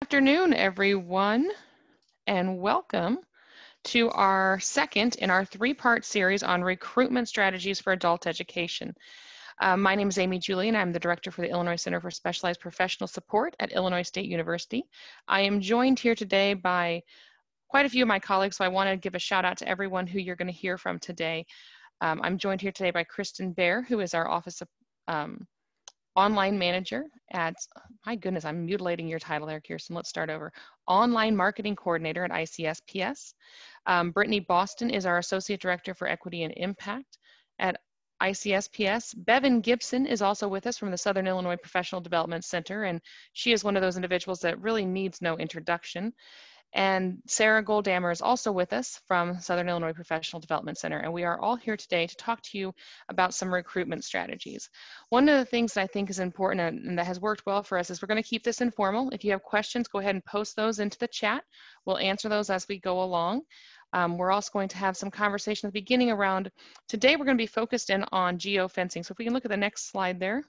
Afternoon, everyone, and welcome to our second in our three-part series on recruitment strategies for adult education. My name is Amy Julian. I'm the director for the Illinois Center for Specialized Professional Support at Illinois State University. I am joined here today by quite a few of my colleagues, so I want to give a shout out to everyone who you're going to hear from today. I'm joined here today by Kristen Baer, who is our Office of Online Manager at, my goodness, I'm mutilating your title there, Kirsten. Let's start over. Online Marketing Coordinator at ICSPS. Brittany Boston is our Associate Director for Equity and Impact at ICSPS. Bevan Gibson is also with us from the Southern Illinois Professional Development Center, and she is one of those individuals that really needs no introduction. And Sarah Goldammer is also with us from Southern Illinois Professional Development Center. And we are all here today to talk to you about some recruitment strategies. One of the things that I think is important and that has worked well for us is we're going to keep this informal. If you have questions, go ahead and post those into the chat. We'll answer those as we go along. We're also going to have some conversation at the beginning around, today we're going to be focused in on geofencing. So if we can look at the next slide there.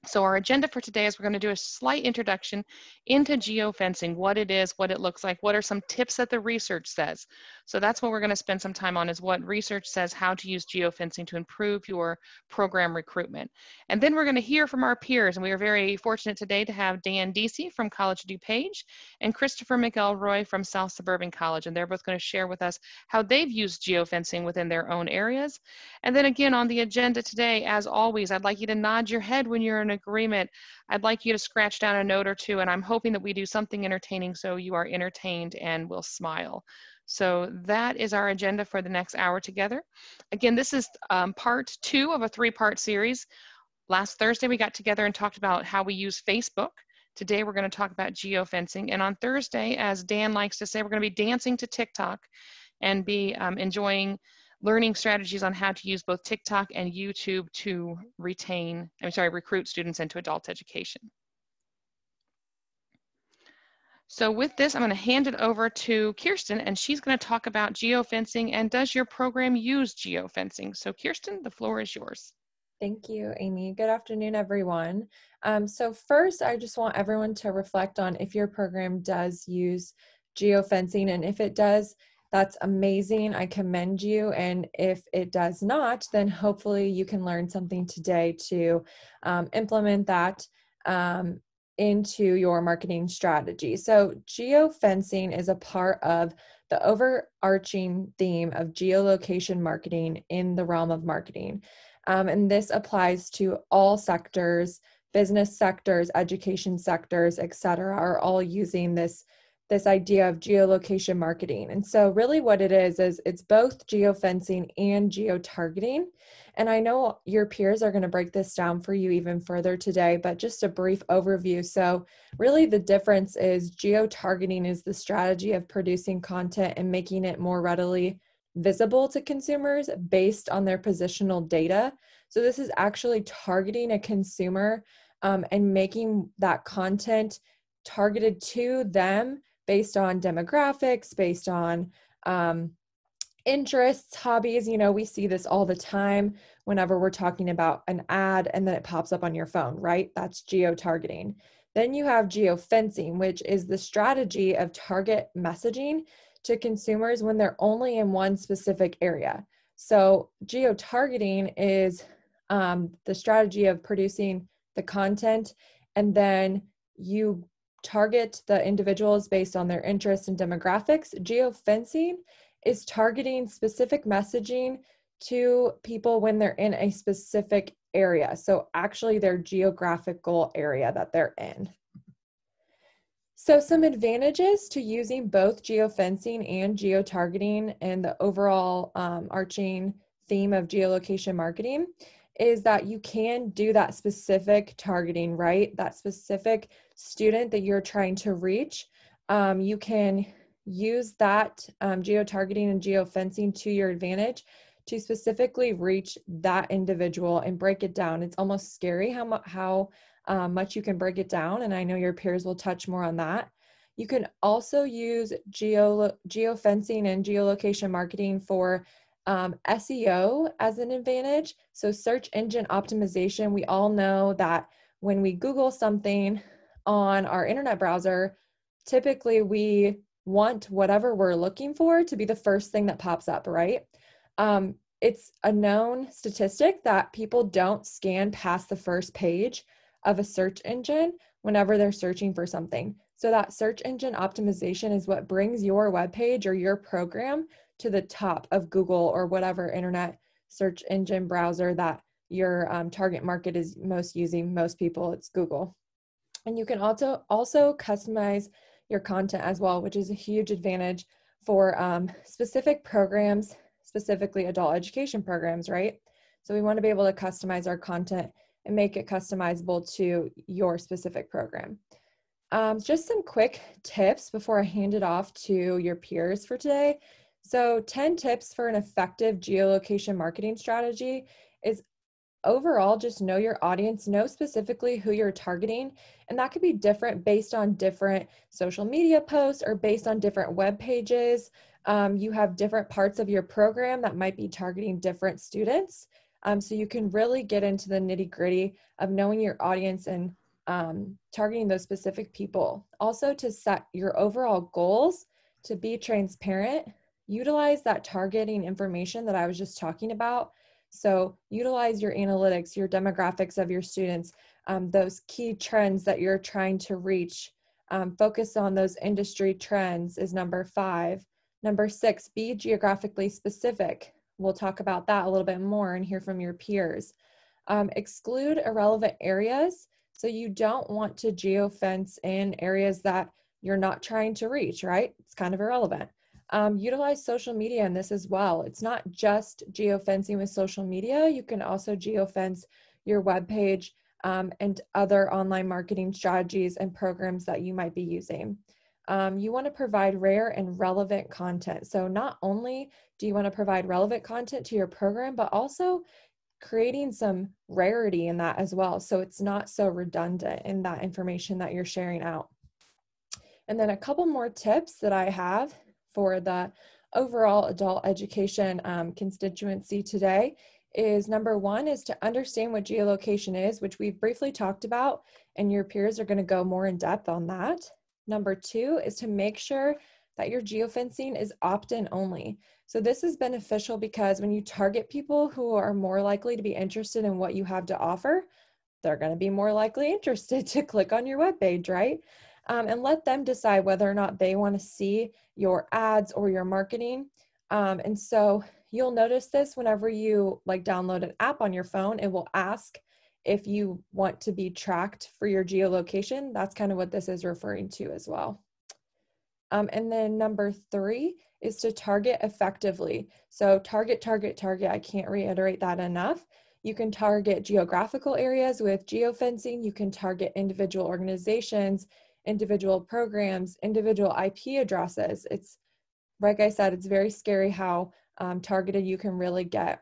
So our agenda for today is we're going to do a slight introduction into geofencing, what it is, what it looks like, what are some tips that the research says. So that's what we're going to spend some time on, is what research says how to use geofencing to improve your program recruitment. And then we're going to hear from our peers, and we are very fortunate today to have Dan Deasy from College of DuPage and Christopher McElroy from South Suburban College, and they're both going to share with us how they've used geofencing within their own areas. And then again, on the agenda today, as always, I'd like you to nod your head when you're in agreement. I'd like you to scratch down a note or two, and I'm hoping that we do something entertaining so you are entertained and will smile. So that is our agenda for the next hour together. Again, this is part 2 of a 3-part series. Last Thursday, we got together and talked about how we use Facebook. Today, we're going to talk about geofencing. And on Thursday, as Dan likes to say, we're going to be dancing to TikTok and be enjoying learning strategies on how to use both TikTok and YouTube to recruit students into adult education. So with this, I'm going to hand it over to Kirsten, and she's going to talk about geofencing and does your program use geofencing? So Kirsten, the floor is yours. Thank you, Amy. Good afternoon, everyone. So first, I just want everyone to reflect on if your program does use geofencing, and if it does, that's amazing. I commend you. And if it does not, then hopefully you can learn something today to implement that into your marketing strategy. So geofencing is a part of the overarching theme of geolocation marketing in the realm of marketing. And this applies to all sectors, business sectors, education sectors, et cetera, are all using this idea of geolocation marketing. And so really what it is it's both geofencing and geotargeting. And I know your peers are going to break this down for you even further today, but just a brief overview. So really the difference is geotargeting is the strategy of producing content and making it more readily visible to consumers based on their positional data. So this is actually targeting a consumer and making that content targeted to them based on demographics, based on interests, hobbies. You know, we see this all the time whenever we're talking about an ad and then it pops up on your phone, right? That's geo-targeting. Then you have geofencing, which is the strategy of target messaging to consumers when they're only in one specific area. So geo-targeting is the strategy of producing the content, and then you target the individuals based on their interests and demographics. Geofencing is targeting specific messaging to people when they're in a specific area. So actually their geographical area that they're in. So some advantages to using both geofencing and geotargeting and the overall arching theme of geolocation marketing is that you can do that specific targeting, right? That specific student that you're trying to reach. You can use that geotargeting and geofencing to your advantage to specifically reach that individual and break it down. It's almost scary how much you can break it down, and I know your peers will touch more on that. You can also use geofencing and geolocation marketing for SEO as an advantage. So search engine optimization, we all know that when we Google something on our internet browser, typically we want whatever we're looking for to be the first thing that pops up, right? It's a known statistic that people don't scan past the first page of a search engine whenever they're searching for something. So that search engine optimization is what brings your web page or your program to the top of Google or whatever internet search engine browser that your target market is most using. Most people, it's Google. And you can also customize your content as well, which is a huge advantage for specific programs, specifically adult education programs, right? So we want to be able to customize our content and make it customizable to your specific program. Just some quick tips before I hand it off to your peers for today. So 10 tips for an effective geolocation marketing strategy is overall, just know your audience, know specifically who you're targeting. And that could be different based on different social media posts or based on different web pages. You have different parts of your program that might be targeting different students. So you can really get into the nitty gritty of knowing your audience and targeting those specific people. Also, to set your overall goals, to be transparent, utilize that targeting information that I was just talking about. So utilize your analytics, your demographics of your students, those key trends that you're trying to reach. Focus on those industry trends is number 5. Number 6, be geographically specific. We'll talk about that a little bit more and hear from your peers. Exclude irrelevant areas. So you don't want to geofence in areas that you're not trying to reach, right? It's kind of irrelevant. Utilize social media in this as well. It's not just geofencing with social media. You can also geofence your webpage and other online marketing strategies and programs that you might be using. You want to provide rare and relevant content. So not only do you want to provide relevant content to your program, but also creating some rarity in that as well. So it's not so redundant in that information that you're sharing out. And then a couple more tips that I have for the overall adult education constituency today is number 1 is to understand what geolocation is, which we've briefly talked about, and your peers are going to go more in depth on that. Number 2 is to make sure that your geofencing is opt-in only. So this is beneficial because when you target people who are more likely to be interested in what you have to offer, they're going to be more likely interested to click on your webpage, right? And let them decide whether or not they want to see your ads or your marketing. And so you'll notice this whenever you download an app on your phone, it will ask if you want to be tracked for your geolocation. That's kind of what this is referring to as well. And then number 3 is to target effectively. So target. I can't reiterate that enough. You can target geographical areas with geofencing. You can target individual organizations, individual programs, individual IP addresses. It's, like I said, it's very scary how targeted you can really get.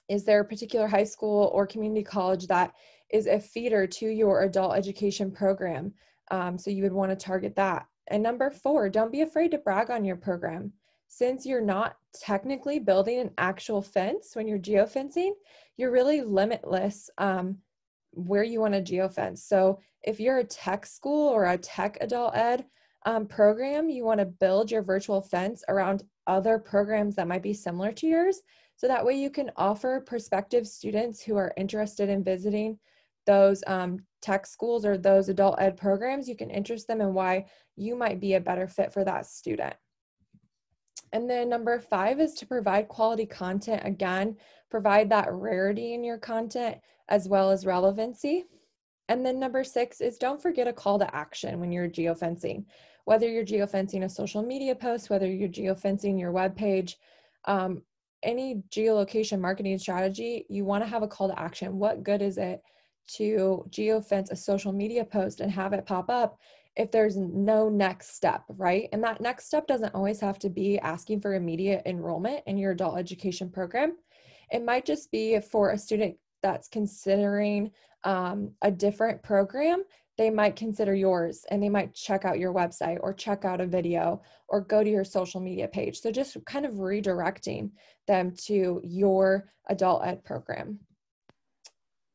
Is there a particular high school or community college that is a feeder to your adult education program? So you would want to target that. And number 4, don't be afraid to brag on your program. Since you're not technically building an actual fence when you're geofencing, you're really limitless where you want to geofence. So if you're a tech school or a tech adult ed program, you want to build your virtual fence around other programs that might be similar to yours. So that way you can offer prospective students who are interested in visiting those tech schools or those adult ed programs, you can interest them in why you might be a better fit for that student. And then number 5 is to provide quality content. Again, provide that rarity in your content as well as relevancy. And then number 6 is don't forget a call to action when you're geofencing. Whether you're geofencing a social media post, whether you're geofencing your webpage, any geolocation marketing strategy, you want to have a call to action. What good is it to geofence a social media post and have it pop up if there's no next step, right? And that next step doesn't always have to be asking for immediate enrollment in your adult education program. It might just be for a student that's considering a different program. They might consider yours and they might check out your website or check out a video or go to your social media page. So just kind of redirecting them to your adult ed program.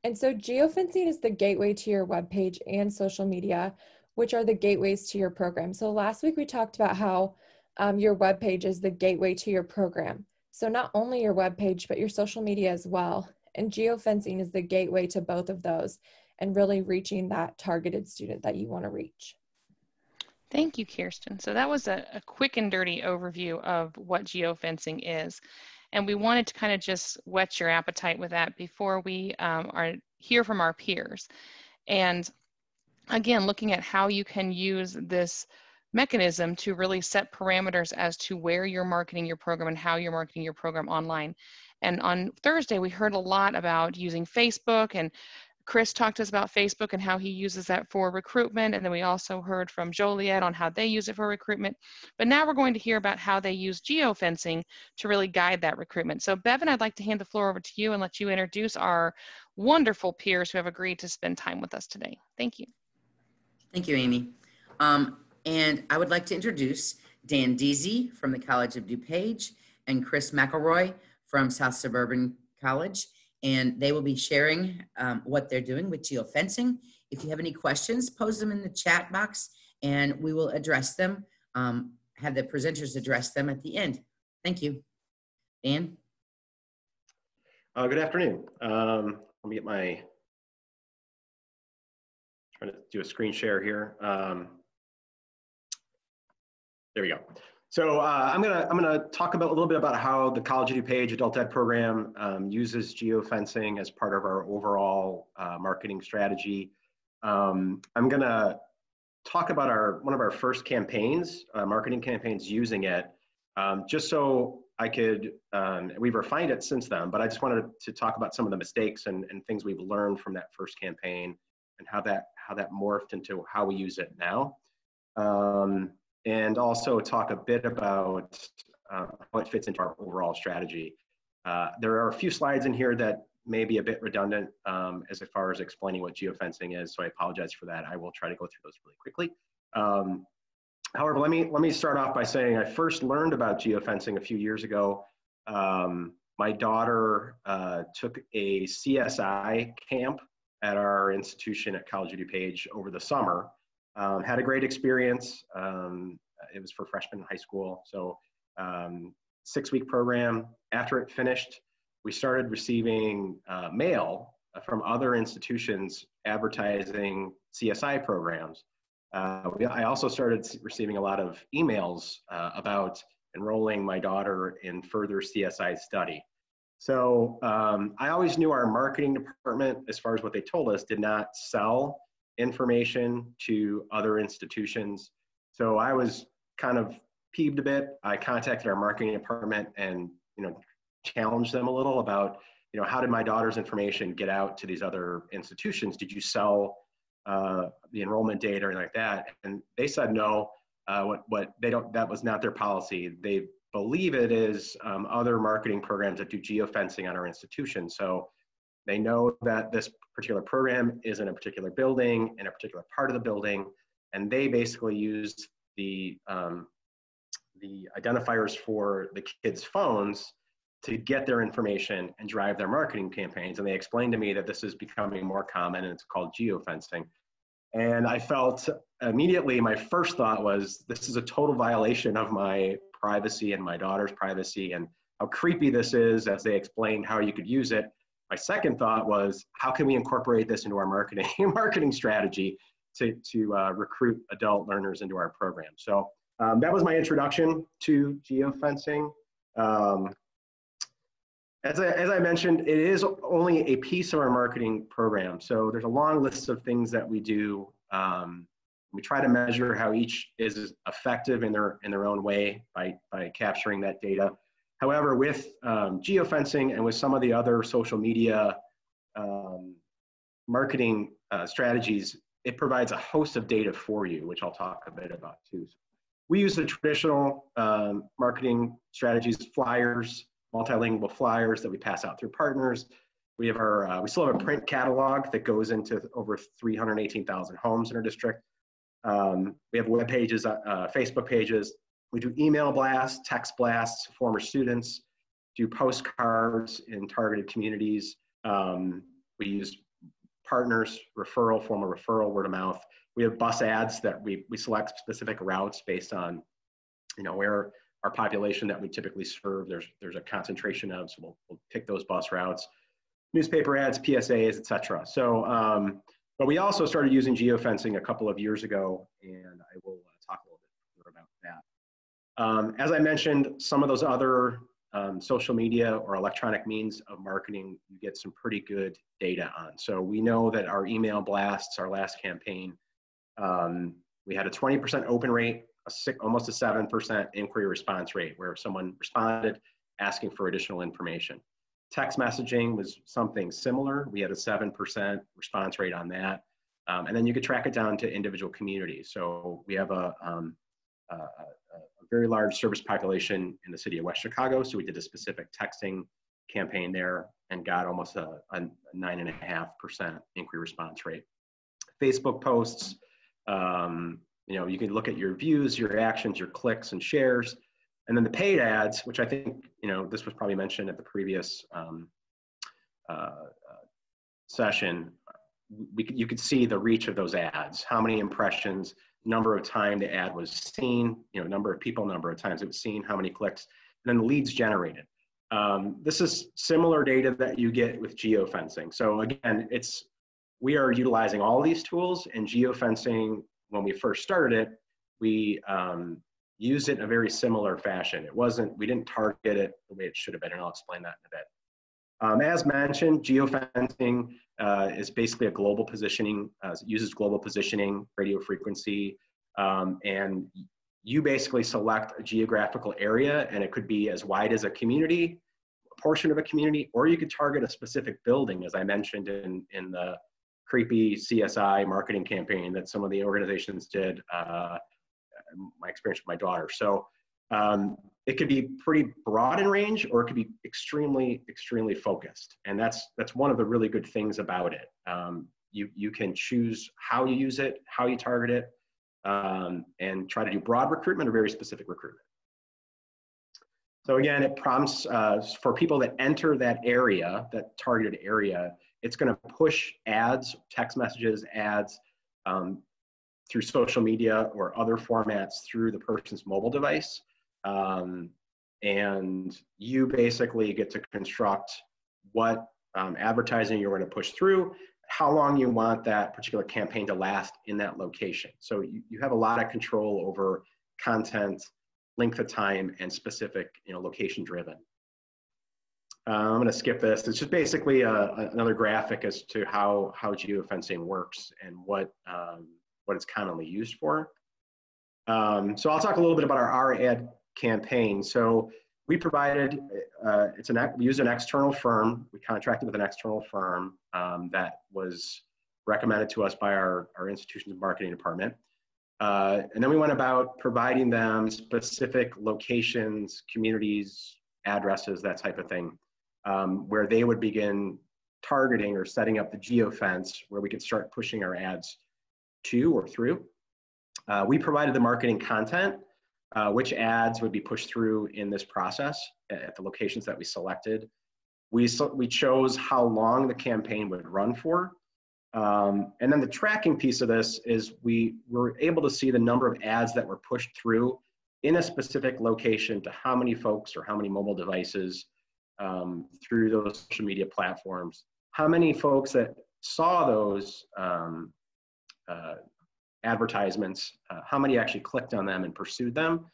And so geofencing is the gateway to your webpage and social media, which are the gateways to your program. So last week we talked about how your webpage is the gateway to your program. So not only your webpage, but your social media as well. And geofencing is the gateway to both of those and really reaching that targeted student that you want to reach. Thank you, Kirsten. So that was a quick and dirty overview of what geofencing is. And we wanted to kind of just whet your appetite with that before we hear from our peers. And again, looking at how you can use this mechanism to really set parameters as to where you're marketing your program and how you're marketing your program online. And on Thursday, we heard a lot about using Facebook, and Chris talked to us about Facebook and how he uses that for recruitment. And then we also heard from Joliet on how they use it for recruitment. But now we're going to hear about how they use geofencing to really guide that recruitment. So Bevan, I'd like to hand the floor over to you and let you introduce our wonderful peers who have agreed to spend time with us today. Thank you. Thank you, Amy. And I would like to introduce Dan Deasy from the College of DuPage and Chris McElroy from South Suburban College. And they will be sharing what they're doing with geofencing. If you have any questions, post them in the chat box and we will address them, have the presenters address them at the end. Thank you. Dan? Good afternoon. Let me get my, trying to do a screen share here. There we go. So I'm gonna talk about a little bit about how the College of DuPage Adult Ed program uses geofencing as part of our overall marketing strategy. I'm gonna talk about one of our first campaigns, marketing campaigns using it, just so I could, we've refined it since then, but I just wanted to talk about some of the mistakes and things we've learned from that first campaign and how that morphed into how we use it now. And also talk a bit about how it fits into our overall strategy. There are a few slides in here that may be a bit redundant as far as explaining what geofencing is, so I apologize for that. I will try to go through those really quickly. However, let me start off by saying I first learned about geofencing a few years ago. My daughter took a CSI camp at our institution at College of DuPage over the summer. Had a great experience. It was for freshmen in high school. So 6-week program. After it finished, we started receiving mail from other institutions advertising CSI programs. I also started receiving a lot of emails about enrolling my daughter in further CSI study. So I always knew our marketing department, as far as what they told us, did not sell information to other institutions. So I was kind of peeved a bit. I contacted our marketing department and challenged them a little about how did my daughter's information get out to these other institutions? Did you sell the enrollment data or like that? And they said no. That was not their policy. They believe it is other marketing programs that do geofencing on our institution. So they know that this particular program is in a particular building, in a particular part of the building, and they basically use the identifiers for the kids' phones to get their information and drive their marketing campaigns. And they explained to me that this is becoming more common and it's called geofencing. And I felt immediately, my first thought was, this is a total violation of my privacy and my daughter's privacy, and how creepy this is as they explained how you could use it. My second thought was, how can we incorporate this into our marketing strategy to recruit adult learners into our program? So that was my introduction to geofencing. As I mentioned, it is only a piece of our marketing program. So there's a long list of things that we do. We try to measure how each is effective in their own way by capturing that data. However, with geofencing and with some of the other social media marketing strategies, it provides a host of data for you, which I'll talk a bit about too. We use the traditional marketing strategies, flyers, multilingual flyers that we pass out through partners. We have we still have a print catalog that goes into over 318,000 homes in our district. We have web pages, Facebook pages. We do email blasts, text blasts, to former students, do postcards in targeted communities. We use partners, referral, form of referral, word of mouth. We have bus ads that we select specific routes based on, where our population that we typically serve, there's a concentration of, so we'll pick those bus routes. Newspaper ads, PSAs, et cetera. So, but we also started using geofencing a couple of years ago, and I will talk a little bit further about that. As I mentioned, some of those other social media or electronic means of marketing, you get some pretty good data on. So we know that our email blasts, our last campaign, we had a 20% open rate, almost a 7% inquiry response rate, where someone responded asking for additional information. Text messaging was something similar. We had a 7% response rate on that. And then you could track it down to individual communities. So we have a very large service population in the city of West Chicago. So we did a specific texting campaign there and got almost a 9.5% inquiry response rate. Facebook posts, you can look at your views, your actions, your clicks and shares. And then the paid ads, which I think, this was probably mentioned at the previous session, you could see the reach of those ads, how many impressions, number of time the ad was seen, number of people, number of times it was seen, how many clicks, and then the leads generated. This is similar data that you get with geofencing. So again, we are utilizing all these tools, and geofencing, when we first started it, we used it in a very similar fashion. We didn't target it the way it should have been, and I'll explain that in a bit. As mentioned, geofencing is basically a global positioning, uses global positioning, radio frequency, and you basically select a geographical area, and it could be as wide as a community, a portion of a community, or you could target a specific building, as I mentioned in the creepy CSI marketing campaign that some of the organizations did, my experience with my daughter. So it could be pretty broad in range, or it could be extremely, extremely focused. And that's one of the really good things about it. You can choose how you use it, how you target it, and try to do broad recruitment or very specific recruitment. So again, it prompts for people that enter that area, that targeted area, it's going to push ads, text messages, ads through social media or other formats through the person's mobile device. And you basically get to construct what advertising you're going to push through, how long you want that particular campaign to last in that location. So you have a lot of control over content, length of time, and specific, location driven. I'm going to skip this. It's just basically another graphic as to how geofencing works and what it's commonly used for. So I'll talk a little bit about our ad campaign. So we provided, we used an external firm. We contracted with an external firm that was recommended to us by our institution's marketing department. And then we went about providing them specific locations, communities, addresses, that type of thing, where they would begin targeting or setting up the geofence where we could start pushing our ads to or through. We provided the marketing content, which ads would be pushed through in this process at the locations that we selected. We chose how long the campaign would run for. And then the tracking piece of this is we were able to see the number of ads that were pushed through in a specific location to how many folks or how many mobile devices through those social media platforms, how many folks that saw those advertisements, how many actually clicked on them and pursued them.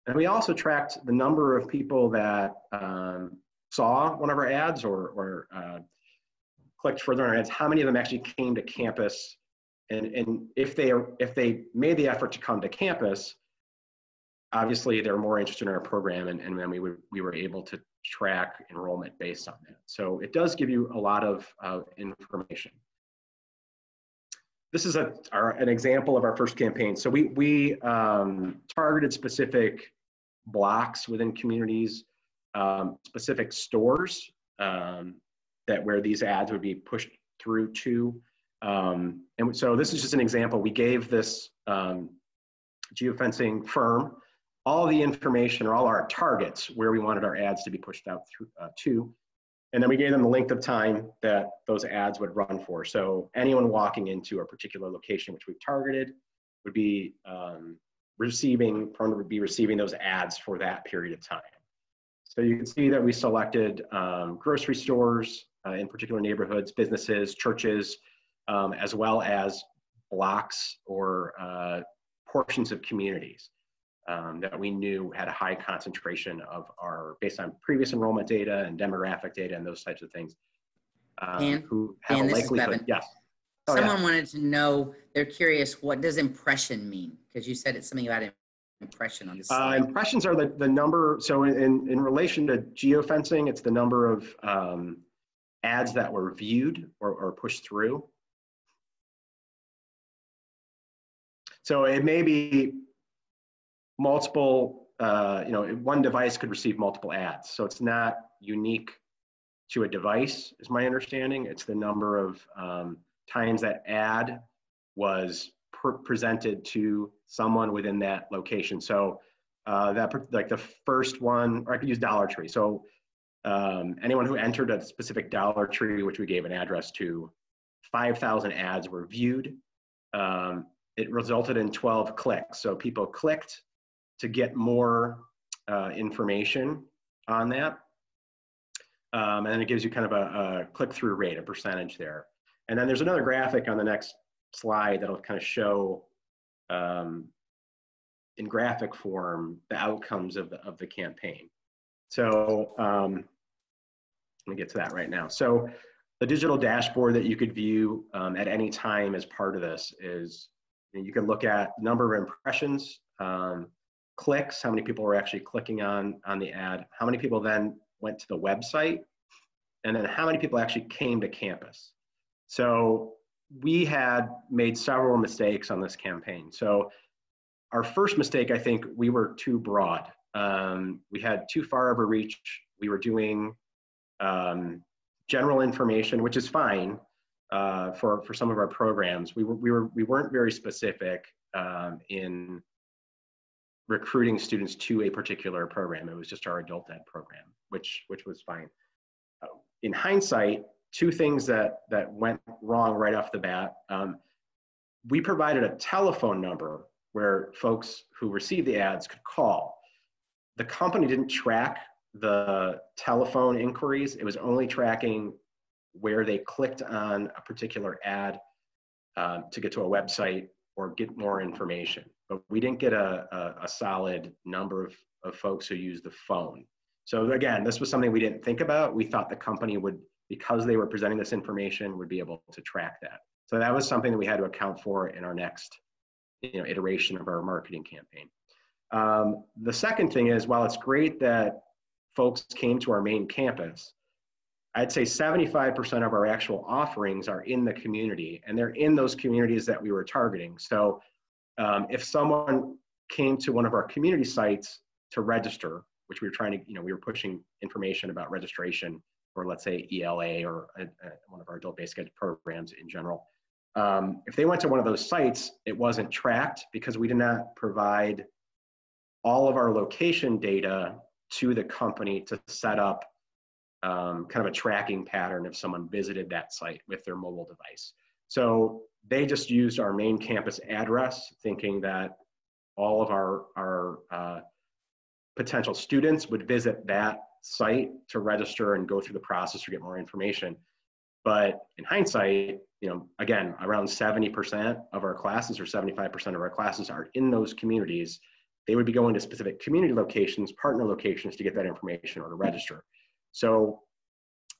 And we also tracked the number of people that saw one of our ads or clicked further on our ads, how many of them actually came to campus, and if they made the effort to come to campus, obviously they're more interested in our program, and then we were able to track enrollment based on that. So it does give you a lot of information. This is an example of our first campaign. So we targeted specific blocks within communities, specific stores that where these ads would be pushed through to. And so this is just an example. We gave this geofencing firm all the information or all our targets where we wanted our ads to be pushed out through, to. And then we gave them the length of time that those ads would run for. So anyone walking into a particular location which we've targeted would be receiving those ads for that period of time. So you can see that we selected grocery stores in particular neighborhoods, businesses, churches, as well as blocks or portions of communities that we knew had a high concentration of based on previous enrollment data and demographic data and those types of things. Who have a likelihood, yes. Someone wanted to know, they're curious, what does impression mean? Because you said it's something about impression on this slide. Impressions are the number, so in relation to geofencing, it's the number of ads that were viewed or pushed through. So it may be multiple, one device could receive multiple ads. So it's not unique to a device, is my understanding. It's the number of times that ad was presented to someone within that location. So like the first one, or I could use Dollar Tree. So anyone who entered a specific Dollar Tree, which we gave an address to, 5,000 ads were viewed. It resulted in 12 clicks. So people clicked to get more information on that. And then it gives you kind of a click-through rate, a percentage there. And then there's another graphic on the next slide that'll kind of show in graphic form the outcomes of the campaign. So let me get to that right now. So the digital dashboard that you could view at any time as part of this is, you can look at number of impressions, clicks, how many people were actually clicking on the ad, how many people then went to the website, and then how many people actually came to campus. So we had made several mistakes on this campaign. So our first mistake, I think we were too broad. We had too far of a reach. We were doing general information, which is fine for some of our programs. We weren't very specific in recruiting students to a particular program. It was just our adult ed program, which was fine. In hindsight, two things that went wrong right off the bat. We provided a telephone number where folks who received the ads could call. The company didn't track the telephone inquiries. It was only tracking where they clicked on a particular ad to get to a website or get more information. But we didn't get a solid number of folks who used the phone. So again, this was something we didn't think about. We thought the company would, because they were presenting this information, would be able to track that. So that was something that we had to account for in our next iteration of our marketing campaign. The second thing is, while it's great that folks came to our main campus, I'd say 75% of our actual offerings are in the community, and they're in those communities that we were targeting. So if someone came to one of our community sites to register, which we were trying to, we were pushing information about registration for, let's say, ELA or one of our adult basic ed programs in general. If they went to one of those sites, it wasn't tracked because we did not provide all of our location data to the company to set up kind of a tracking pattern if someone visited that site with their mobile device. So they just used our main campus address, thinking that all of our potential students would visit that site to register and go through the process to get more information. But in hindsight, again, around 70% of our classes or 75% of our classes are in those communities. They would be going to specific community locations, partner locations to get that information or to register. So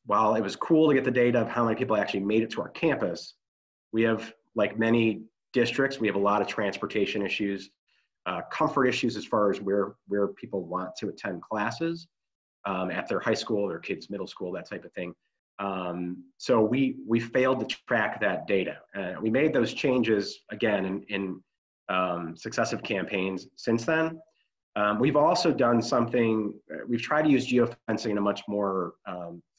while it was cool to get the data of how many people actually made it to our campus, we have, like many districts, we have a lot of transportation issues, comfort issues as far as where people want to attend classes at their high school, their kids' middle school, that type of thing. So we failed to track that data. We made those changes again in successive campaigns since then. We've also done something, we've tried to use geofencing in a much more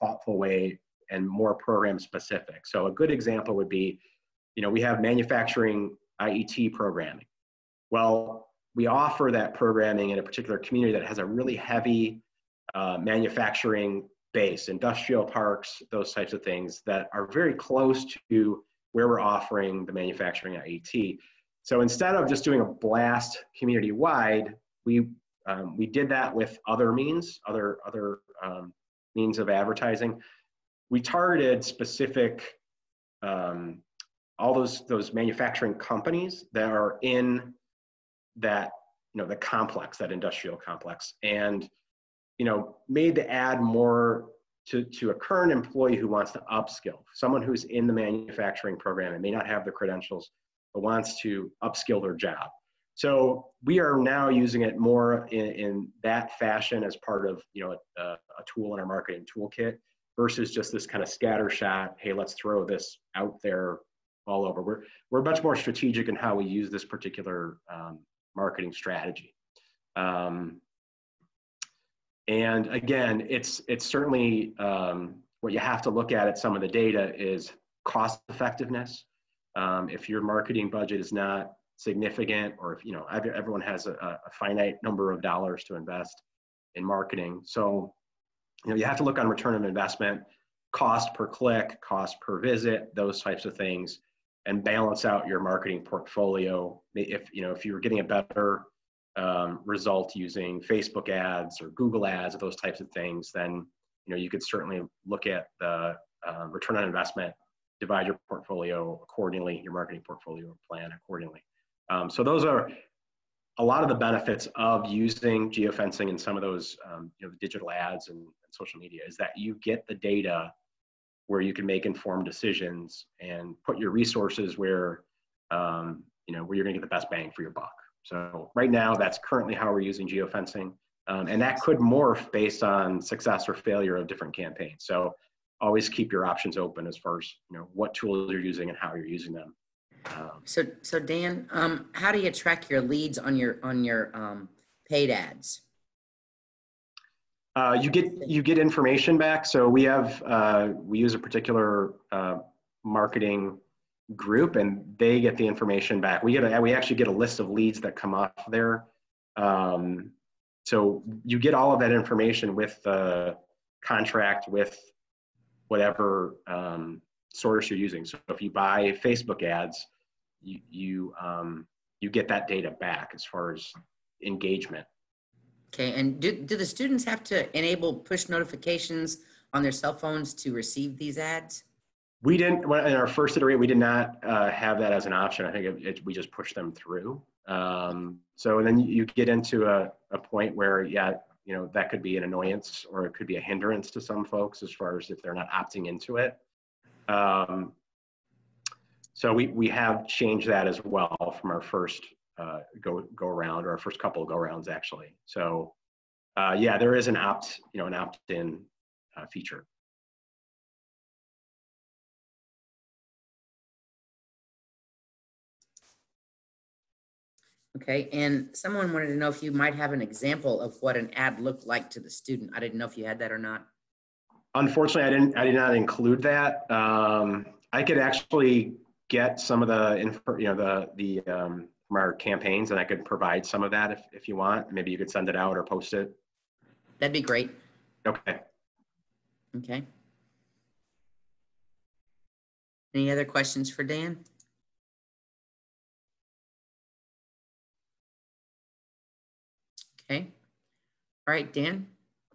thoughtful way and more program specific. So a good example would be, we have manufacturing IET programming. Well, we offer that programming in a particular community that has a really heavy manufacturing base, industrial parks, those types of things that are very close to where we're offering the manufacturing AT. So instead of just doing a blast community-wide, we did that with other means, other means of advertising. We targeted specific, all those manufacturing companies that are in that, the complex, that industrial complex, and, made the ad more to a current employee who wants to upskill, someone who's in the manufacturing program and may not have the credentials, but wants to upskill their job. So we are now using it more in that fashion as part of, a tool in our marketing toolkit versus just this kind of scattershot, hey, let's throw this out there all over. We're much more strategic in how we use this particular marketing strategy. And again, it's certainly what you have to look at some of the data is cost effectiveness. If your marketing budget is not significant, or if everyone has a finite number of dollars to invest in marketing, so you have to look on return on investment, cost per click, cost per visit, those types of things, and balance out your marketing portfolio. If you were getting a better result using Facebook ads or Google ads or those types of things, then you could certainly look at the return on investment, divide your portfolio accordingly, your marketing portfolio plan accordingly. So those are a lot of the benefits of using geofencing and some of those the digital ads and social media, is that you get the data where you can make informed decisions and put your resources where where you're going to get the best bang for your buck. So right now, that's currently how we're using geofencing, and that could morph based on success or failure of different campaigns. So always keep your options open as far as what tools you're using and how you're using them. So Dan, how do you track your leads on your paid ads? You get information back. So we use a particular marketing group, and they get the information back. We actually get a list of leads that come off there. So you get all of that information with the contract with whatever source you're using. So if you buy Facebook ads, you get that data back as far as engagement. Okay, and do the students have to enable push notifications on their cell phones to receive these ads? We didn't, in our first iteration, we did not have that as an option. I think we just pushed them through. So then you get into a point where, that could be an annoyance, or it could be a hindrance to some folks as far as if they're not opting into it. So we have changed that as well from our first go around, or our first couple of go rounds actually. So there is an opt-in feature. Okay, and someone wanted to know if you might have an example of what an ad looked like to the student. I didn't know if you had that or not. Unfortunately, I did not include that. I could actually get some of the info, from our campaigns, and I could provide some of that if you want. Maybe you could send it out or post it. That'd be great. Okay. Okay. Any other questions for Dan? Okay. All right, Dan,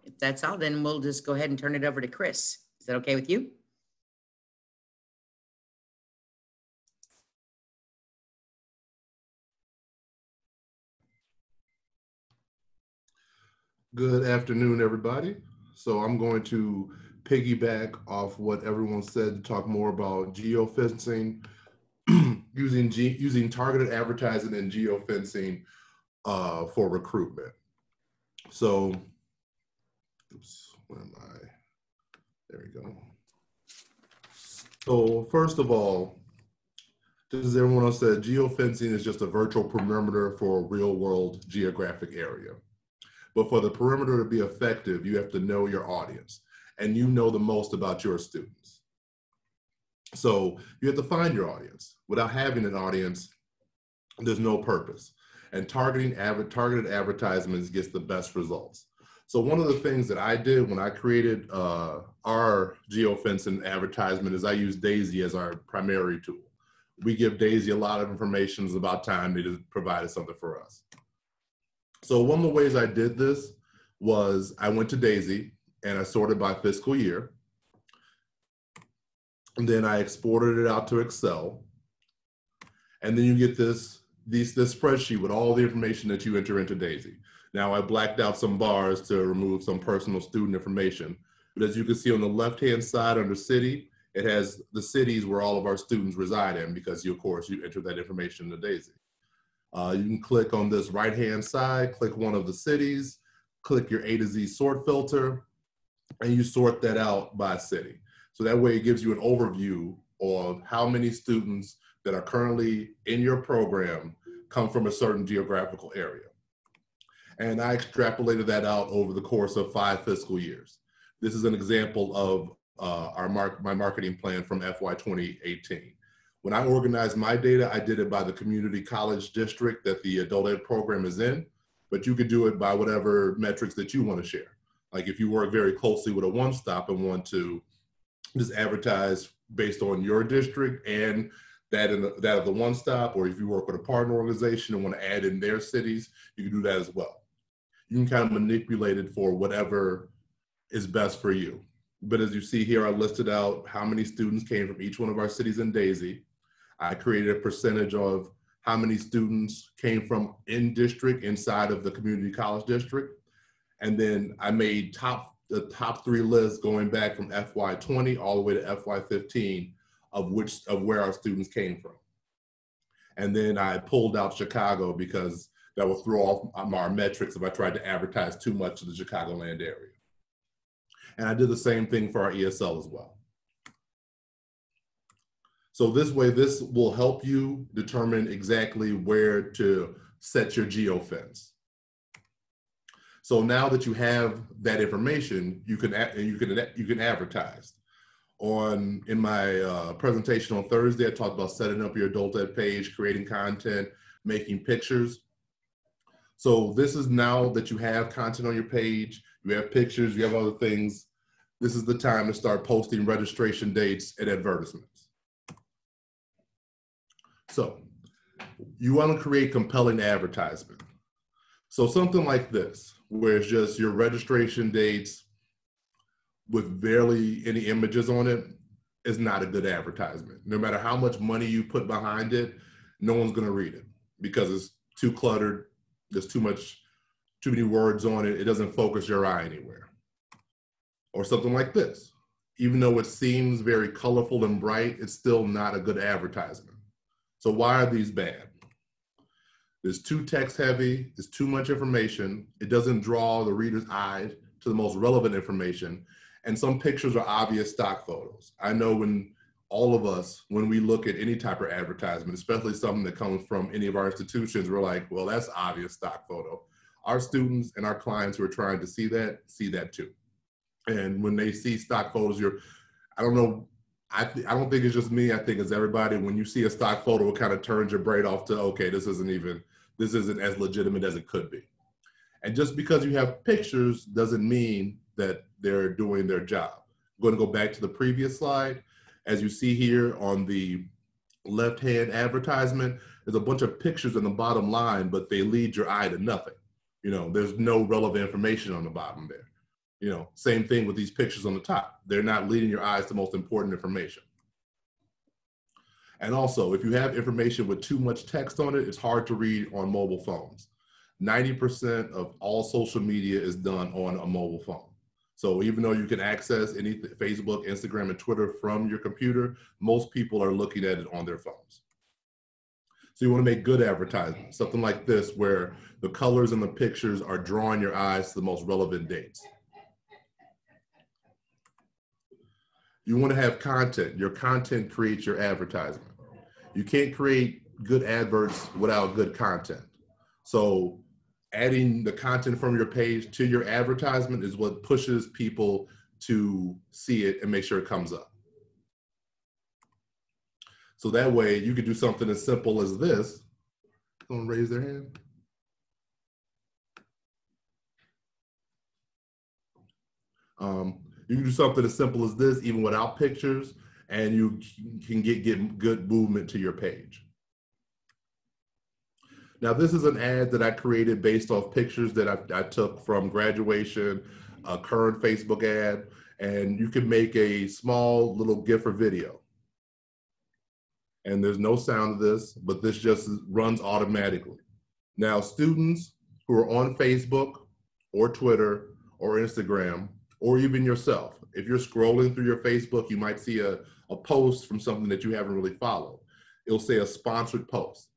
if that's all, then we'll just go ahead and turn it over to Chris. Is that okay with you? Good afternoon, everybody. So I'm going to piggyback off what everyone said to talk more about geofencing, using targeted advertising and geofencing for recruitment. So, oops, where am I? There we go. So first of all, just as everyone else said, geofencing is just a virtual perimeter for a real world geographic area. But for the perimeter to be effective, you have to know your audience, and you know the most about your students. So you have to find your audience. Without having an audience, there's no purpose. And targeted advertisements gets the best results. So one of the things that I did when I created our geofencing advertisement is I used Daisy as our primary tool. We give Daisy a lot of information. It's about time they just provided something for us. So one of the ways I did this was I went to Daisy and I sorted by fiscal year. And then I exported it out to Excel. And then you get this spreadsheet with all the information that you enter into Daisy. Now I blacked out some bars to remove some personal student information. But as you can see on the left-hand side under city, it has the cities where all of our students reside in because of course you enter that information into Daisy. You can click on this right-hand side, click one of the cities, click your A to Z sort filter, and you sort that out by city. So that way it gives you an overview of how many students that are currently in your program come from a certain geographical area. And I extrapolated that out over the course of 5 fiscal years. This is an example of my marketing plan from FY 2018. When I organized my data, I did it by the community college district that the adult ed program is in, but you could do it by whatever metrics that you want to share. Like if you work very closely with a one-stop and want to just advertise based on your district and that of the one-stop, or if you work with a partner organization and want to add in their cities, you can do that as well. You can kind of manipulate it for whatever is best for you. But as you see here, I listed out how many students came from each one of our cities in Daisy. I created a percentage of how many students came from in district inside of the community college district. And then I made the top 3 lists going back from FY 20 all the way to FY 15 of where our students came from. And then I pulled out Chicago because that will throw off our metrics if I tried to advertise too much to the Chicagoland area. And I did the same thing for our ESL as well. So this way, this will help you determine exactly where to set your geofence. So now that you have that information, you can advertise. In my presentation on Thursday, I talked about setting up your adult ed page, creating content, making pictures. So this is now that you have content on your page, you have pictures, you have other things. This is the time to start posting registration dates and advertisements. So you want to create compelling advertisement. So something like this, where it's just your registration dates with barely any images on it, is not a good advertisement. No matter how much money you put behind it, no one's going to read it because it's too cluttered. There's too many words on it. It doesn't focus your eye anywhere. Or something like this. Even though it seems very colorful and bright, it's still not a good advertisement. So why are these bad? It's too text heavy, it's too much information, it doesn't draw the reader's eye to the most relevant information, and some pictures are obvious stock photos. I know when all of us, when we look at any type of advertisement, especially something that comes from any of our institutions, we're like, well, that's obvious stock photo. Our students and our clients who are trying to see that too. And when they see stock photos, I don't know, I don't think it's just me, I think it's everybody. When you see a stock photo, it kind of turns your brain off to, okay, this isn't as legitimate as it could be. And just because you have pictures doesn't mean that they're doing their job. I'm going to go back to the previous slide. As you see here on the left-hand advertisement, there's a bunch of pictures in the bottom line, but they lead your eye to nothing. There's no relevant information on the bottom there. Same thing with these pictures on the top. They're not leading your eyes to the most important information. And also, if you have information with too much text on it, it's hard to read on mobile phones. 90% of all social media is done on a mobile phone. So even though you can access any Facebook, Instagram, and Twitter from your computer, most people are looking at it on their phones. So you want to make good advertising, something like this, where the colors and the pictures are drawing your eyes to the most relevant dates. You want to have content. Your content creates your advertisement. You can't create good adverts without good content. So adding the content from your page to your advertisement is what pushes people to see it and make sure it comes up. So that way you could do something as simple as this. Someone raise their hand. You can do something as simple as this, even without pictures, and you can get good movement to your page. Now, this is an ad that I created based off pictures that I took from graduation, a current Facebook ad, and you can make a small little GIF or video. And there's no sound to this, but this just runs automatically. Now, students who are on Facebook or Twitter or Instagram, or even yourself, if you're scrolling through your Facebook, you might see a post from something that you haven't really followed. It'll say a sponsored post.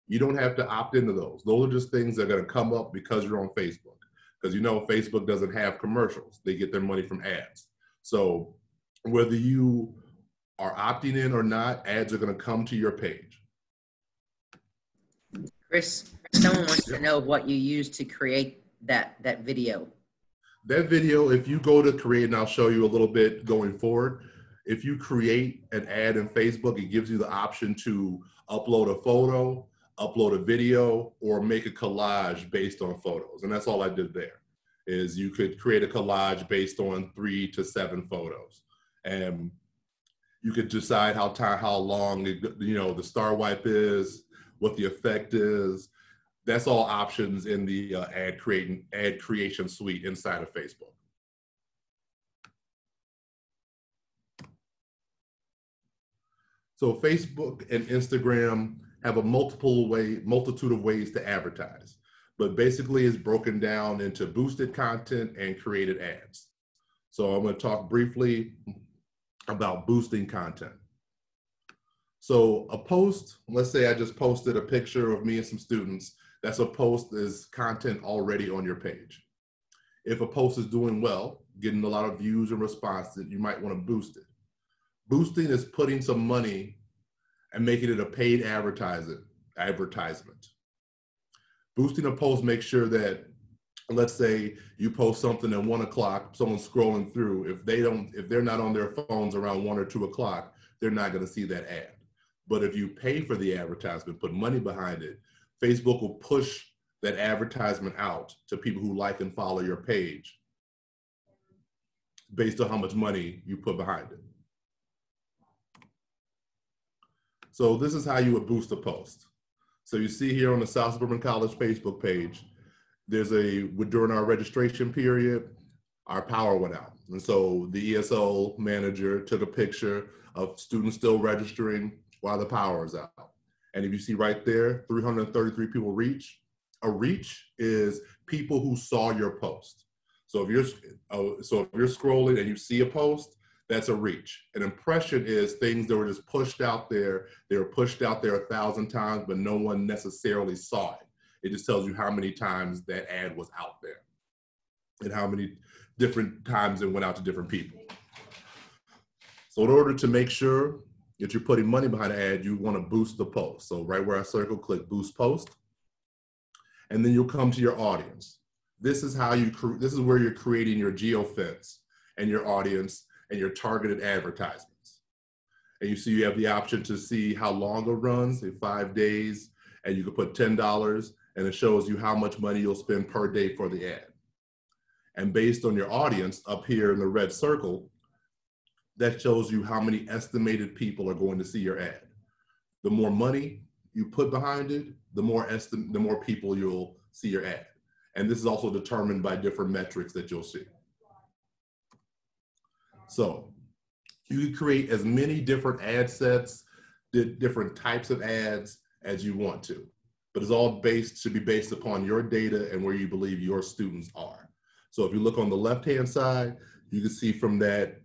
You don't have to opt into those. Those are just things that are going to come up because you're on Facebook. Because you know Facebook doesn't have commercials. They get their money from ads. So whether you are opting in or not, ads are going to come to your page. Chris, someone wants to know what you used to create that video. That video, if you go to create, and I'll show you a little bit going forward, if you create an ad in Facebook, it gives you the option to upload a photo, upload a video, or make a collage based on photos. And that's all I did there, is you could create a collage based on 3 to 7 photos. And you could decide how long the star wipe is, what the effect is. That's all options in the ad creation suite inside of Facebook. So Facebook and Instagram have a multitude of ways to advertise, but basically it's broken down into boosted content and created ads. So I'm going to talk briefly about boosting content. So a post, let's say I just posted a picture of me and some students. That's a post is content already on your page. If a post is doing well, getting a lot of views and responses, you might want to boost it. Boosting is putting some money and making it a paid advertisement. Boosting a post makes sure that, let's say you post something at 1 o'clock, someone's scrolling through. If they're not on their phones around 1 or 2 o'clock, they're not going to see that ad. But if you pay for the advertisement, put money behind it, Facebook will push that advertisement out to people who like and follow your page based on how much money you put behind it. So this is how you would boost a post. So you see here on the South Suburban College Facebook page, during our registration period, our power went out. And so the ESO manager took a picture of students still registering while the power is out. And if you see right there, 333 people reach. A reach is people who saw your post. So if you're scrolling and you see a post, that's a reach. An impression is things that were just pushed out there. They were pushed out there 1,000 times, but no one necessarily saw it. It just tells you how many times that ad was out there and how many different times it went out to different people. So in order to make sure that you're putting money behind an ad, you want to boost the post. So right where I circle, click boost post, and then you'll come to your audience. This is where you're creating your geofence and your audience and your targeted advertisements. And you see you have the option to see how long it runs, say 5 days, and you can put $10, and it shows you how much money you'll spend per day for the ad. And based on your audience up here in the red circle, that shows you how many estimated people are going to see your ad. The more money you put behind it, the more people you'll see your ad. And this is also determined by different metrics that you'll see. So you can create as many different ad sets, different types of ads as you want to, but it's all should be based upon your data and where you believe your students are. So if you look on the left-hand side, you can see from that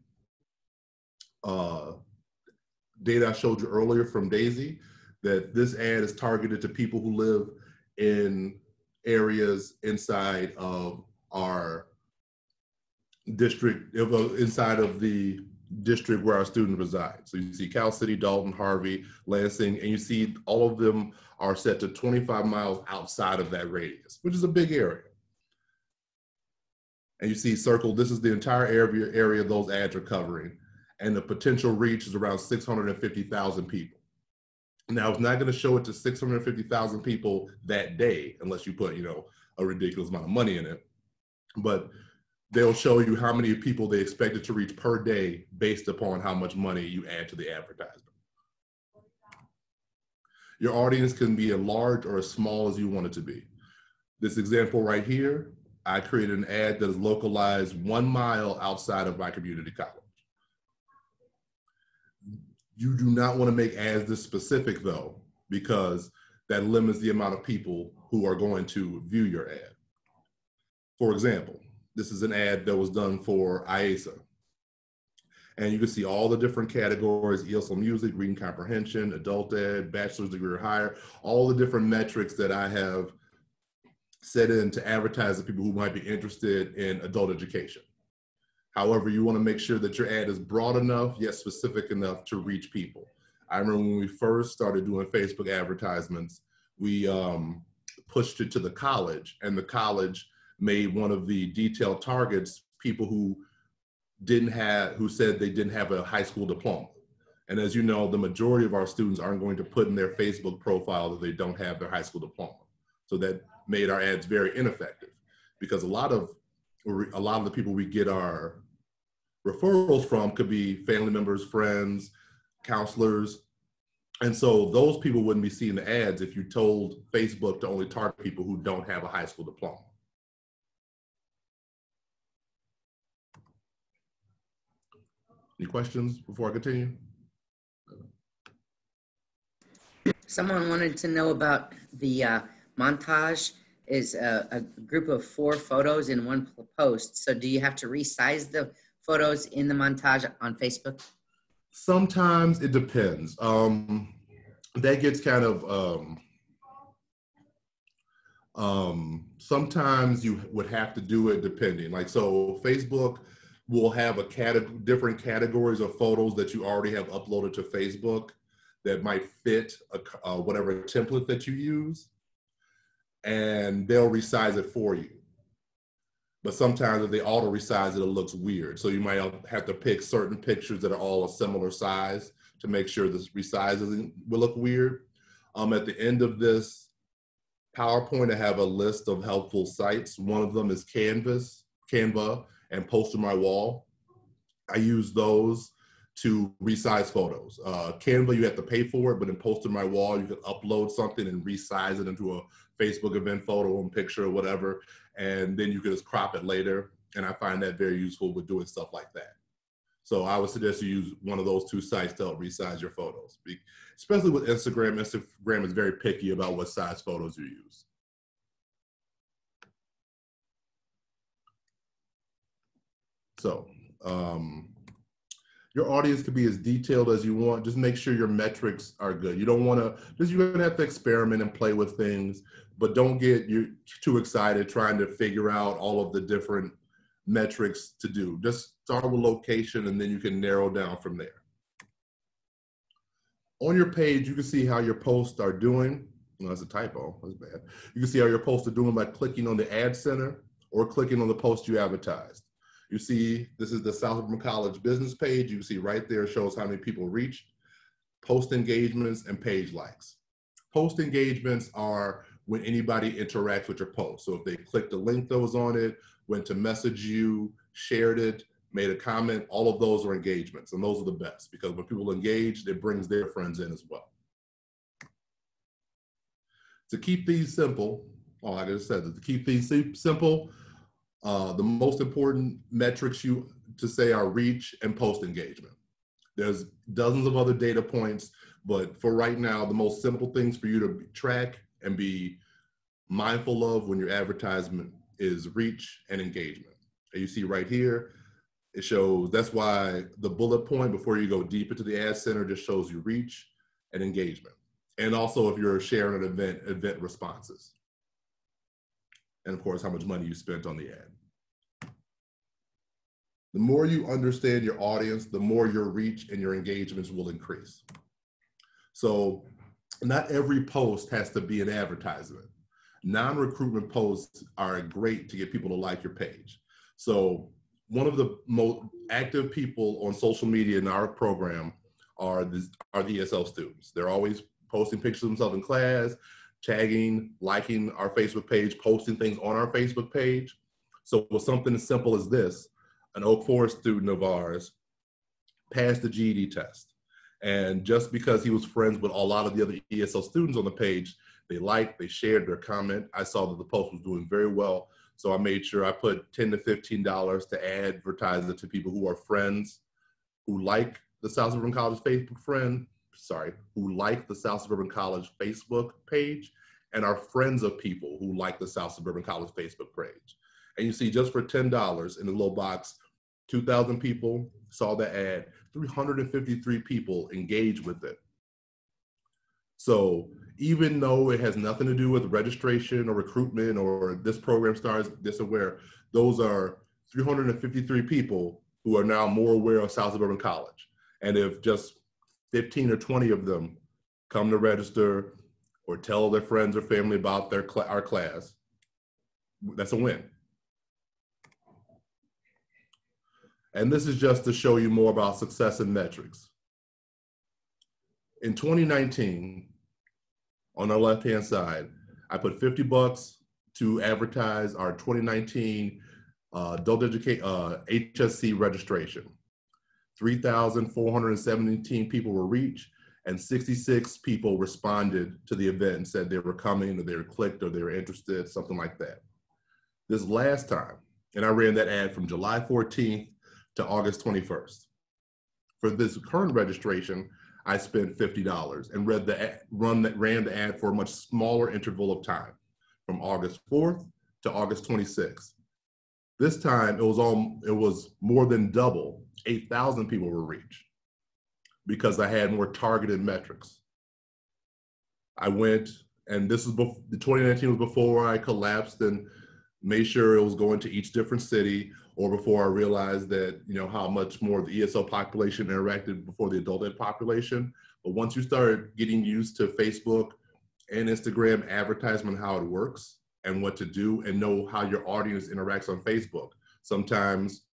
data I showed you earlier from Daisy, that this ad is targeted to people who live in areas inside of our district, inside of the district where our student resides. So you see Cal City, Dalton, Harvey, Lansing, and you see all of them are set to 25 miles outside of that radius, which is a big area. And you see circled, this is the entire area those ads are covering. And the potential reach is around 650,000 people. Now, it's not going to show it to 650,000 people that day, unless you put, a ridiculous amount of money in it. But they'll show you how many people they expected to reach per day based upon how much money you add to the advertisement. Your audience can be as large or as small as you want it to be. This example right here, I created an ad that is localized 1 mile outside of my community college. You do not want to make ads this specific though, because that limits the amount of people who are going to view your ad. For example, this is an ad that was done for IASA. And you can see all the different categories: ESL music, reading comprehension, adult ed, bachelor's degree or higher, all the different metrics that I have set in to advertise to people who might be interested in adult education. However, you want to make sure that your ad is broad enough yet specific enough to reach people. I remember when we first started doing Facebook advertisements, we pushed it to the college, and the college made one of the detailed targets people who said they didn't have a high school diploma. And as you know, the majority of our students aren't going to put in their Facebook profile that they don't have their high school diploma. So that made our ads very ineffective, because a lot of the people we get our referrals from could be family members, friends, counselors. And so those people wouldn't be seeing the ads if you told Facebook to only target people who don't have a high school diploma. Any questions before I continue? Someone wanted to know about the montage is a group of 4 photos in one post. So do you have to resize the photos in the montage on Facebook? Sometimes it depends. That gets kind of, sometimes you would have to do it depending. Like, so Facebook will have different categories of photos that you already have uploaded to Facebook that might fit whatever template that you use, and they'll resize it for you. But sometimes if they auto resize it, it looks weird. So you might have to pick certain pictures that are all a similar size to make sure this resizing will look weird. At the end of this PowerPoint, I have a list of helpful sites. One of them is Canva, and Post on My Wall. I use those to resize photos. Canva, you have to pay for it, but in Post on My Wall, you can upload something and resize it into a Facebook event photo and picture or whatever, and then you can just crop it later. And I find that very useful with doing stuff like that. So I would suggest you use one of those 2 sites to help resize your photos, especially with Instagram. Instagram is very picky about what size photos you use. So your audience can be as detailed as you want. Just make sure your metrics are good. You don't want to, you're going to have to experiment and play with things, but don't get too excited trying to figure out all of the different metrics to do. Just start with location, and then you can narrow down from there. On your page, you can see how your posts are doing. No, that's a typo, that's bad. You can see how your posts are doing by clicking on the Ad Center or clicking on the post you advertised. You see, this is the South Bourbon College business page. You can see right there shows how many people reached, post engagements, and page likes. Post engagements are when anybody interacts with your post. So if they clicked the link that was on it, went to message you, shared it, made a comment, all of those are engagements, and those are the best, because when people engage, it brings their friends in as well. To keep these simple, like I said, to keep these simple, the most important metrics to say are reach and post engagement. There's dozens of other data points, but for right now, the most simple things for you to track and be mindful of when your advertisement is reach and engagement. And you see right here, it shows, that's why the bullet point before you go deep into the Ad Center just shows you reach and engagement. And also if you're sharing an event responses. And of course, how much money you spent on the ad. The more you understand your audience, the more your reach and your engagements will increase. So not every post has to be an advertisement. Non-recruitment posts are great to get people to like your page. So one of the most active people on social media in our program are the ESL students. They're always posting pictures of themselves in class, tagging, liking our Facebook page, posting things on our Facebook page. So with something as simple as this, an Oak Forest student of ours passed the GED test. And just because he was friends with a lot of the other ESL students on the page, they liked, they shared their comment. I saw that the post was doing very well. So I made sure I put $10 to $15 to advertise it to people who are friends, who like the South Suburban College who like the South Suburban College Facebook page, and are friends of people who like the South Suburban College Facebook page. And you see, just for $10 in the little box, 2,000 people saw the ad, 353 people engaged with it. So even though it has nothing to do with registration or recruitment or this program starts this aware, those are 353 people who are now more aware of South Suburban College. And if just 15 or 20 of them come to register or tell their friends or family about our class, that's a win. And this is just to show you more about success and metrics. In 2019, on our left-hand side, I put $50 to advertise our 2019 adult HSC registration. 3,417 people were reached, and 66 people responded to the event and said they were coming, or they were clicked, or they were interested, something like that. This last time, and I ran that ad from July 14th to August 21st. For this current registration, I spent $50 and ran the ad for a much smaller interval of time, from August 4th to August 26th. This time, it was more than double. 8,000 people were reached because I had more targeted metrics. I went, and this is the 2019 was before I collapsed and made sure it was going to each different city, or before I realized that, how much more the ESL population interacted before the adult ed population. But once you start getting used to Facebook and Instagram advertisement, how it works and what to do, and know how your audience interacts on Facebook, sometimes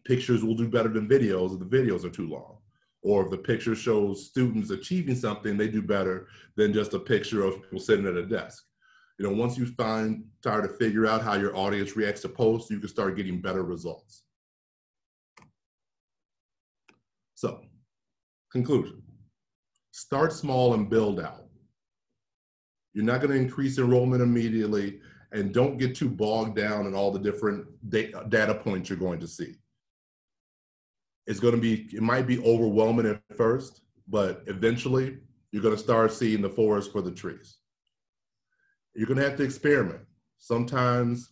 pictures will do better than videos if the videos are too long. Or if the picture shows students achieving something, they do better than just a picture of people sitting at a desk. Once you start to figure out how your audience reacts to posts, you can start getting better results. So, conclusion. Start small and build out. You're not going to increase enrollment immediately, and don't get too bogged down in all the different data points you're going to see. It might be overwhelming at first, but eventually you're going to start seeing the forest for the trees. You're going to have to experiment. Sometimes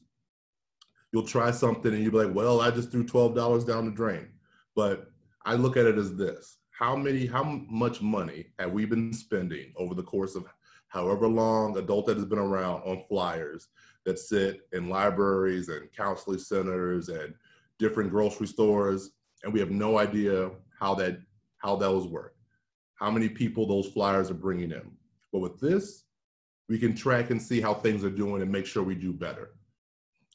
you'll try something and you'll be like, well, I just threw $12 down the drain. But I look at it as this: how much money have we been spending over the course of however long adult ed has been around on flyers that sit in libraries and counseling centers and different grocery stores, and we have no idea how those work, how many people those flyers are bringing in. But with this, we can track and see how things are doing and make sure we do better.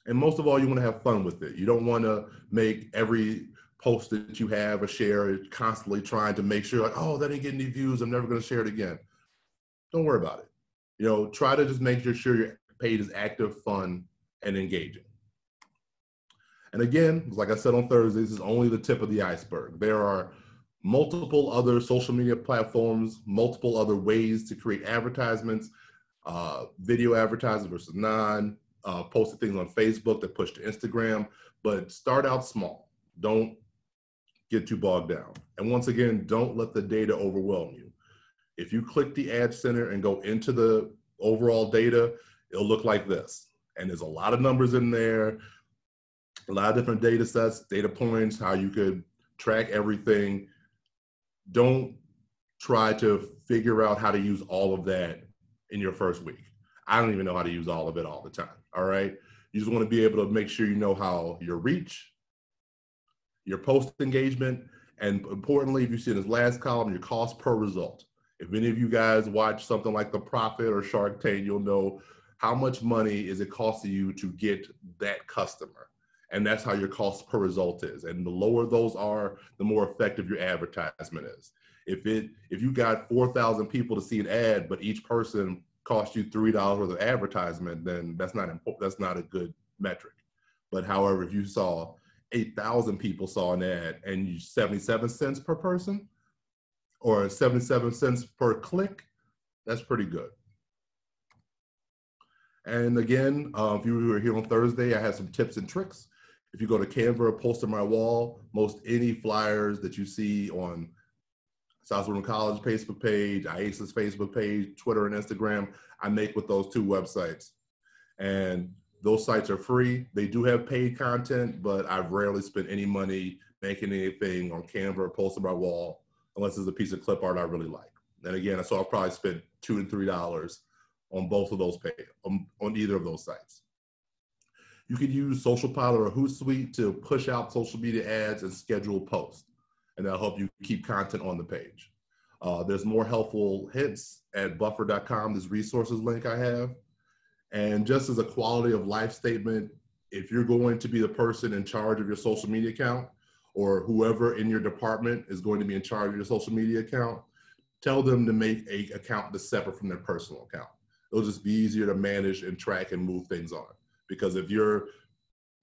And most of all, you want to have fun with it. You don't want to make every post that you have or share constantly trying to make sure, like, oh, that didn't get any views, I'm never going to share it again. Don't worry about it. Try to just make sure your page is active, fun, and engaging. And again, like I said on Thursday, this is only the tip of the iceberg. There are multiple other social media platforms, multiple other ways to create advertisements, video advertising versus posting things on Facebook that push to Instagram, but start out small. Don't get too bogged down. And once again, don't let the data overwhelm you. If you click the ad center and go into the overall data, it'll look like this. And there's a lot of numbers in there, a lot of different data sets, data points, how you could track everything. Don't try to figure out how to use all of that in your first week. I don't even know how to use all of it all the time, all right? You just want to be able to make sure you know how your reach, your post engagement, and importantly, if you see in this last column, your cost per result. If any of you guys watch something like The Profit or Shark Tank, you'll know how much money is it costing you to get that customer. And that's how your cost per result is. And the lower those are, the more effective your advertisement is. If you got 4,000 people to see an ad, but each person cost you $3 worth of advertisement, then that's not a good metric. But however, if you saw 8,000 people saw an ad and you 77 cents per person or 77 cents per click, that's pretty good. And again, if you were here on Thursday, I had some tips and tricks. If you go to Canva or post on my wall, most any flyers that you see on South Suburban College Facebook page, IASIS Facebook page, Twitter and Instagram, I make with those two websites. And those sites are free. They do have paid content, but I've rarely spent any money making anything on Canva or posting my wall, unless it's a piece of clip art I really like. And again, so I've probably spent $2 and $3 on both of those on either of those sites. You could use Social Pilot or Hootsuite to push out social media ads and schedule posts, and that'll help you keep content on the page. There's more helpful hints at buffer.com, this resources link I have. And just as a quality of life statement, if you're going to be the person in charge of your social media account, or whoever in your department is going to be in charge of your social media account, tell them to make an account that's separate from their personal account. It'll just be easier to manage and track and move things on. Because if you're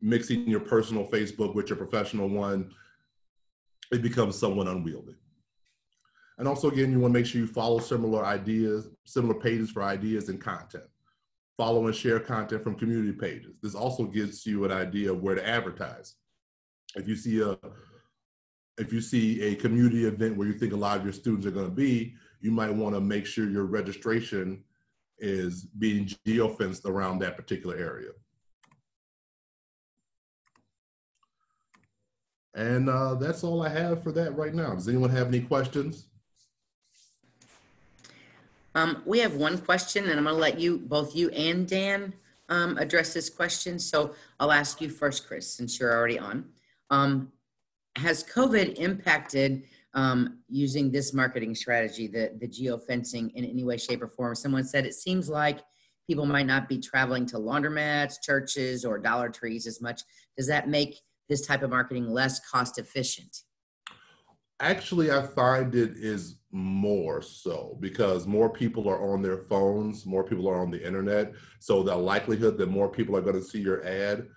mixing your personal Facebook with your professional one, it becomes somewhat unwieldy. And also, again, you want to make sure you follow similar pages for ideas and content. Follow and share content from community pages. This also gives you an idea of where to advertise. If you see a community event where you think a lot of your students are going to be, you might want to make sure your registration is being geofenced around that particular area. And that's all I have for that right now. Does anyone have any questions? We have one question, and I'm going to let both you and Dan address this question. So I'll ask you first, Chris, since you're already on. Has COVID impacted using this marketing strategy, the geofencing, in any way, shape, or form? Someone said it seems like people might not be traveling to laundromats, churches, or Dollar Trees as much. Does that make this type of marketing less cost efficient? Actually, I find it is more so because more people are on their phones, more people are on the internet. So the likelihood that more people are going to see your ad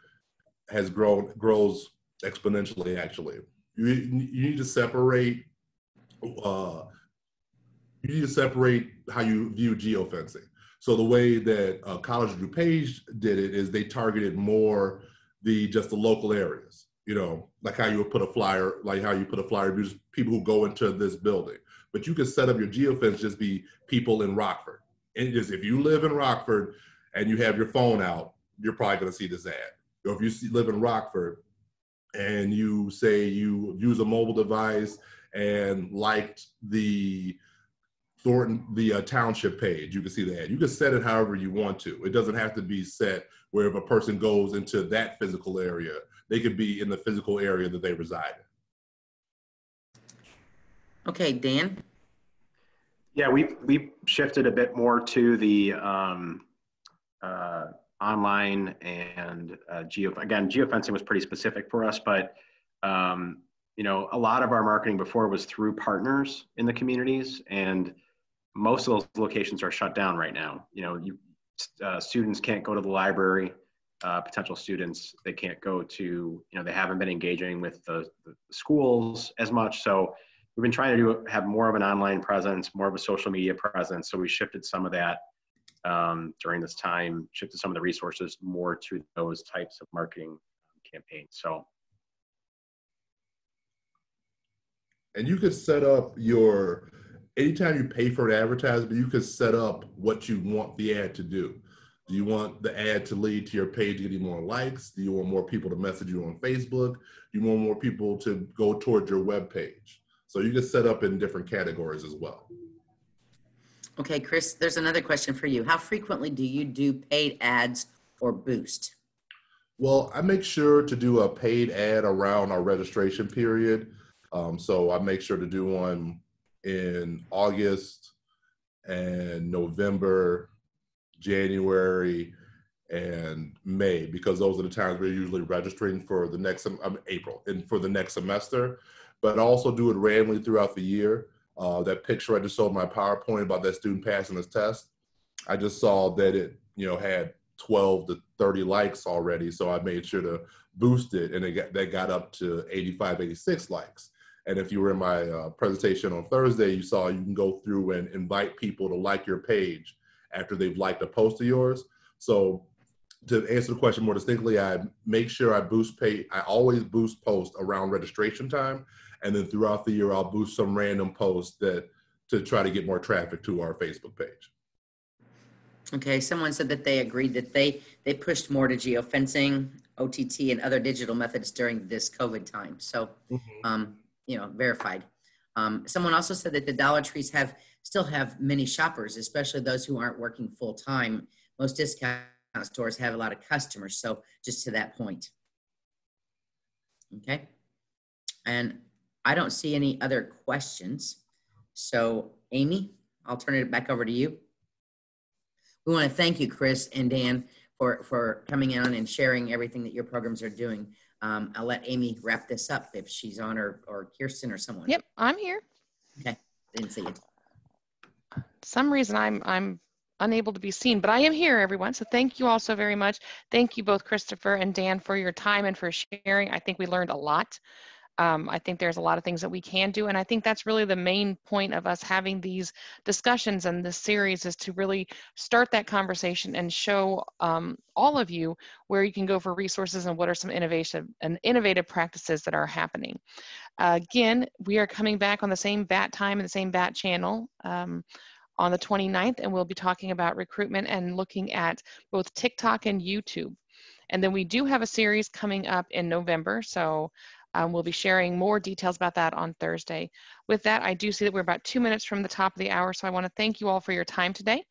grows exponentially. Actually, you need to separate. You need to separate how you view geofencing. So the way that College of DuPage did it is they targeted more just the local areas. You know, like how you would put a flyer, just people who go into this building. But you could set up your geofence just be people in Rockford. And just if you live in Rockford and you have your phone out, you're probably going to see this ad. Or if you live in Rockford and you say you use a mobile device and liked the township page, you can see the ad. You can set it however you want to. It doesn't have to be set where if a person goes into that physical area, they could be in the physical area that they reside in. Okay, Dan? Yeah, we've shifted a bit more to the online and geofencing was pretty specific for us, but you know, a lot of our marketing before was through partners in the communities, and most of those locations are shut down right now. You know, students can't go to the library. Potential students, they can't go to, you know, they haven't been engaging with the schools as much. So we've been trying to have more of an online presence, more of a social media presence. So we shifted some of that during this time, shifted some of the resources more to those types of marketing campaigns. So. And you could set up anytime you pay for an advertisement, you could set up what you want the ad to do. Do you want the ad to lead to your page getting more likes? Do you want more people to message you on Facebook? Do you want more people to go towards your web page? So you can set up in different categories as well. Okay, Chris, there's another question for you. How frequently do you do paid ads or boost? Well, I make sure to do a paid ad around our registration period. So I make sure to do one in August and November, January, and May, because those are the times we're usually registering for the next April and for the next semester. But I also do it randomly throughout the year. That picture I just showed my PowerPoint about that student passing his test, I just saw that it, you know, had 12 to 30 likes already. So I made sure to boost it, and that got up to 85, 86 likes. And if you were in my presentation on Thursday, you saw you can go through and invite people to like your page after they've liked a post of yours. So to answer the question more distinctly, I make sure I I always boost posts around registration time. And then throughout the year, I'll boost some random posts to try to get more traffic to our Facebook page. Okay, someone said that they agreed that they pushed more to geofencing, OTT, and other digital methods during this COVID time. So, you know, verified. Someone also said that the Dollar Trees still have many shoppers, especially those who aren't working full time. Most discount stores have a lot of customers. So just to that point. Okay. And I don't see any other questions. So Amy, I'll turn it back over to you. We want to thank you, Chris and Dan, for coming on and sharing everything that your programs are doing. I'll let Amy wrap this up if she's on, or Kirsten or someone. Yep, I'm here. Okay, didn't see you. Some reason I'm unable to be seen, but I am here, everyone. So thank you all so very much. Thank you both, Christopher and Dan, for your time and for sharing. I think we learned a lot. I think there's a lot of things that we can do, and I think that's really the main point of us having these discussions and this series, is to really start that conversation and show all of you where you can go for resources and what are some innovative practices that are happening. Again, we are coming back on the same bat time and the same bat channel on the 29th, and we'll be talking about recruitment and looking at both TikTok and YouTube. And then we do have a series coming up in November, so we'll be sharing more details about that on Thursday. With that, I do see that we're about 2 minutes from the top of the hour, so I want to thank you all for your time today.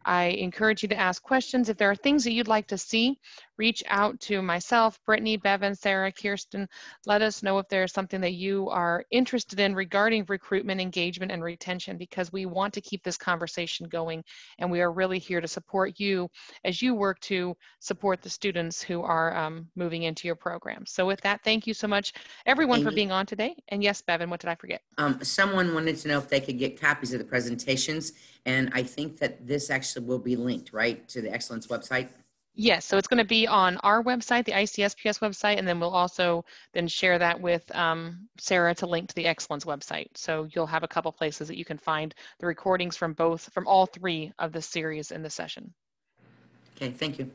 I encourage you to ask questions. If there are things that you'd like to see, reach out to myself, Brittany, Bevan, Sarah, Kirsten. Let us know if there's something that you are interested in regarding recruitment, engagement, and retention, because we want to keep this conversation going, and we are really here to support you as you work to support the students who are moving into your program. So with that, thank you so much, everyone, Amy, for being on today. And yes, Bevan, what did I forget? Someone wanted to know if they could get copies of the presentations, and I think that this actually will be linked, right, to the Excellence website? Yes, so it's going to be on our website, the ICSPS website, and then we'll also then share that with Sarah to link to the Excellence website. So you'll have a couple places that you can find the recordings from all three of the series in the session. Okay, thank you.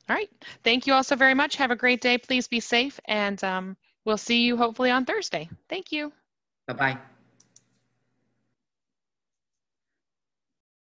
All right, thank you all so very much. Have a great day. Please be safe, and we'll see you hopefully on Thursday. Thank you. Bye-bye.